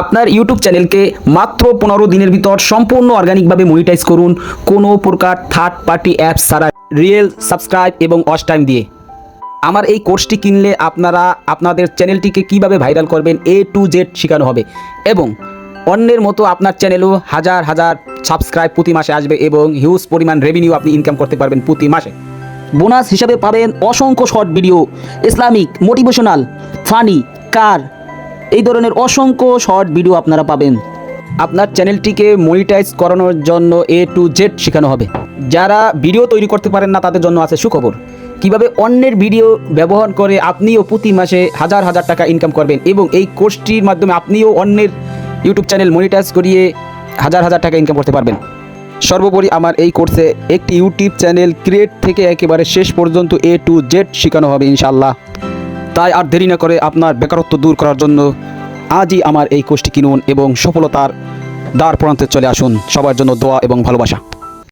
আপনার ইউটিউব চ্যানেলকে মাত্র 15 দিনের ভিতর সম্পূর্ণ অর্গানিকভাবে মনিটাইজ করুন, কোনো প্রকার থার্ড পার্টি অ্যাপস ছাড়া, রিয়েল সাবস্ক্রাইব এবং ওয়াচ টাইম দিয়ে। আমার এই কোর্সটি কিনলে আপনারা আপনাদের চ্যানেলটিকে কিভাবে ভাইরাল করবেন A to Z শেখানো হবে এবং অন্যের মতো আপনার চ্যানেলও হাজার হাজার সাবস্ক্রাইব প্রতি মাসে আসবে এবং হিউজ পরিমাণ রেভিনিউ আপনি ইনকাম করতে পারবেন প্রতি মাসে। বোনাস হিসাবে পাবেন অসংখ্য short video, Islamic, motivational, funny, car, এই ধরনের অসংখ্য শর্ট ভিডিও আপনারা পাবেন। আপনার চ্যানেলটিকে মনিটাইজ করানোর জন্য A to Z শেখানো হবে। যারা ভিডিও তৈরি করতে পারেন না তাদের জন্য আছে সুখবর, কিভাবে অন্যের ভিডিও ব্যবহার করে আপনিও প্রতি মাসে হাজার হাজার টাকা ইনকাম করবেন এবং এই কোর্সটির মাধ্যমে আপনিও অন্যের ইউটিউব চ্যানেল মনিটাইজ করিয়ে হাজার হাজার টাকা ইনকাম করতে পারবেন। সর্বোপরি আমার এই কোর্সে একটি ইউটিউব চ্যানেল ক্রিয়েট থেকে একেবারে শেষ পর্যন্ত A to Z শেখানো হবে ইনশাআল্লাহ। তাই আর দেরি না করে আপনার বেকারত্ব দূর করার জন্য আজই আমার এই কোর্সটি কিনুন এবং সফলতার দ্বার প্রান্তে চলে আসুন। সবার জন্য দোয়া এবং ভালোবাসা।